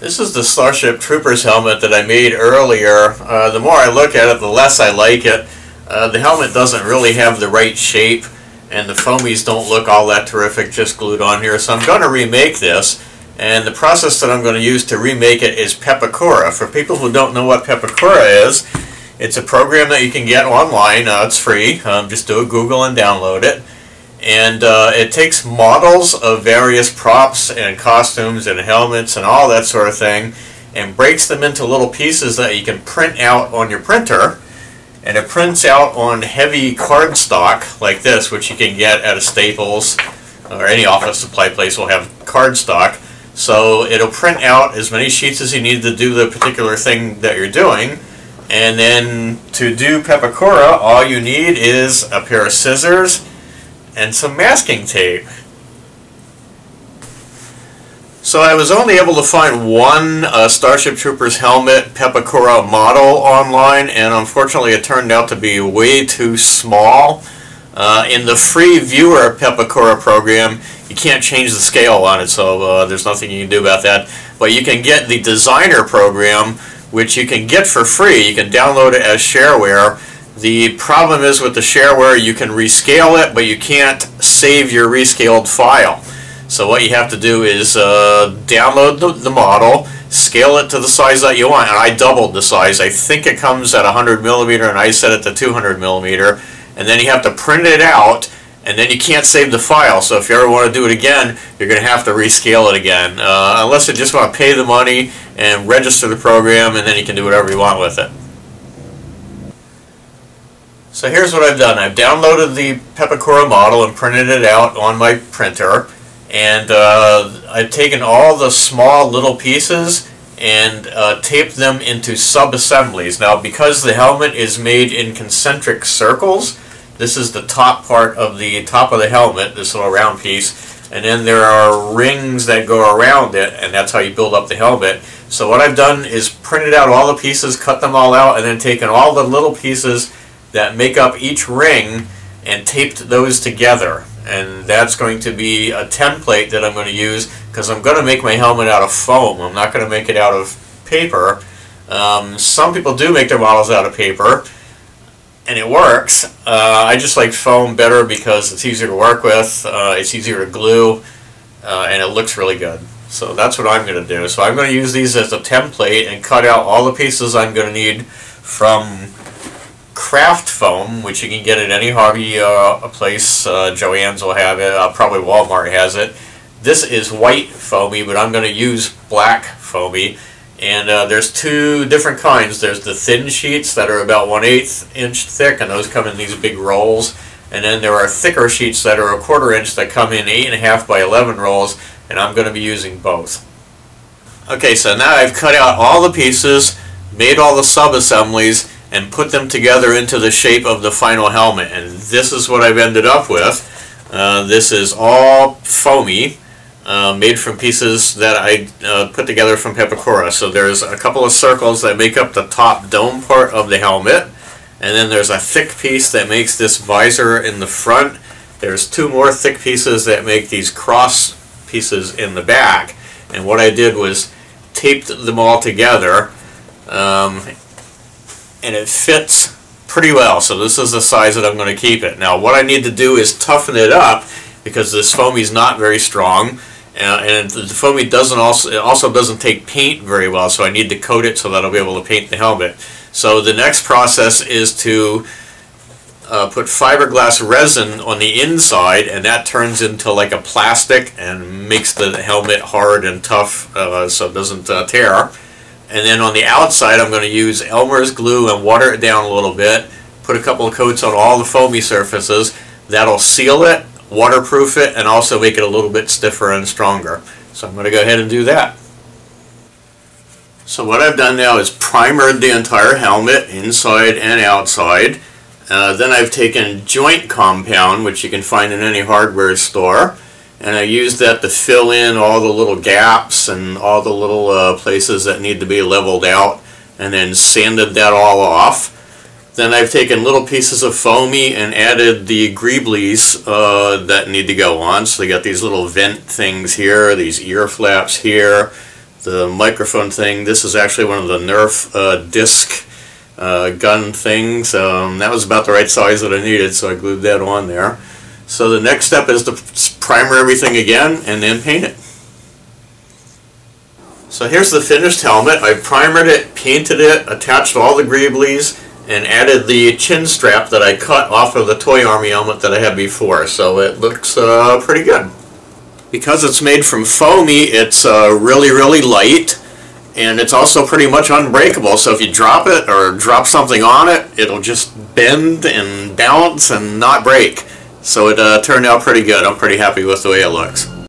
This is the Starship Trooper's helmet that I made earlier. The more I look at it, the less I like it. The helmet doesn't really have the right shape, and the foamies don't look all that terrific just glued on here. So I'm going to remake this, and the process that I'm going to use to remake it is Pepakura. For people who don't know what Pepakura is, it's a program that you can get online. It's free. Just do a Google and download it. And it takes models of various props and costumes and helmets and all that sort of thing and breaks them into little pieces that you can print out on your printer. And it prints out on heavy cardstock like this, which you can get at a Staples or any office supply place will have cardstock. So it'll print out as many sheets as you need to do the particular thing that you're doing. And then to do Pepakura, all you need is a pair of scissors and some masking tape. So I was only able to find one Starship Troopers helmet Pepakura model online, and unfortunately it turned out to be way too small. In the free viewer Pepakura program, you can't change the scale on it, so there's nothing you can do about that. But you can get the designer program, which you can get for free. You can download it as shareware. The problem is with the shareware, you can rescale it, but you can't save your rescaled file. So what you have to do is download the model, scale it to the size that you want, and I doubled the size. I think it comes at 100mm, and I set it to 200mm, and then you have to print it out, and then you can't save the file. So if you ever want to do it again, you're going to have to rescale it again, unless you just want to pay the money and register the program, and then you can do whatever you want with it. So here's what I've done. I've downloaded the Pepakura model and printed it out on my printer, and I've taken all the small little pieces and taped them into sub-assemblies. Now, because the helmet is made in concentric circles, this is the top part of the top of the helmet, this little round piece, and then there are rings that go around it, and that's how you build up the helmet. So what I've done is printed out all the pieces, cut them all out, and then taken all the little pieces that make up each ring and taped those together. And that's going to be a template that I'm going to use, because I'm going to make my helmet out of foam. I'm not going to make it out of paper. Some people do make their models out of paper, and it works. I just like foam better because it's easier to work with, it's easier to glue, and it looks really good. So that's what I'm going to do. So I'm going to use these as a template and cut out all the pieces I'm going to need from craft foam, which you can get at any hobby place. Joann's will have it, probably Walmart has it. This is white foamy, but I'm going to use black foamy. And there's two different kinds. There's the thin sheets that are about 1/8 inch thick, and those come in these big rolls. And then there are thicker sheets that are 1/4 inch that come in 8.5 by 11 rolls, and I'm going to be using both. Okay, so now I've cut out all the pieces, made all the sub-assemblies, and put them together into the shape of the final helmet. And this is what I've ended up with. This is all foamy, made from pieces that I put together from Pepakura. So there's a couple of circles that make up the top dome part of the helmet, and then there's a thick piece that makes this visor in the front. There's two more thick pieces that make these cross pieces in the back. And what I did was taped them all together, and it fits pretty well. So this is the size that I'm going to keep it. Now what I need to do is toughen it up, because this foamy is not very strong, and the foamy also doesn't take paint very well, so I need to coat it so that I'll be able to paint the helmet. So the next process is to put fiberglass resin on the inside, and that turns into like a plastic and makes the helmet hard and tough, so it doesn't tear. And then on the outside, I'm going to use Elmer's glue and water it down a little bit, put a couple of coats on all the foamy surfaces. That'll seal it, waterproof it, and also make it a little bit stiffer and stronger. So I'm going to go ahead and do that. So what I've done now is primered the entire helmet, inside and outside. Then I've taken joint compound, which you can find in any hardware store, and I used that to fill in all the little gaps and all the little places that need to be leveled out, and then sanded that all off. Then I've taken little pieces of foamy and added the greeblies that need to go on. So you got these little vent things here, these ear flaps here, the microphone thing. This is actually one of the Nerf disc gun things. That was about the right size that I needed, so I glued that on there. So the next step is to primer everything again and then paint it. So here's the finished helmet. I primered it, painted it, attached all the greeblies, and added the chin strap that I cut off of the Toy Army helmet that I had before. So it looks pretty good. Because it's made from foamy, it's really, really light, and it's also pretty much unbreakable. So if you drop it or drop something on it, it'll just bend and bounce and not break. So it turned out pretty good. I'm pretty happy with the way it looks.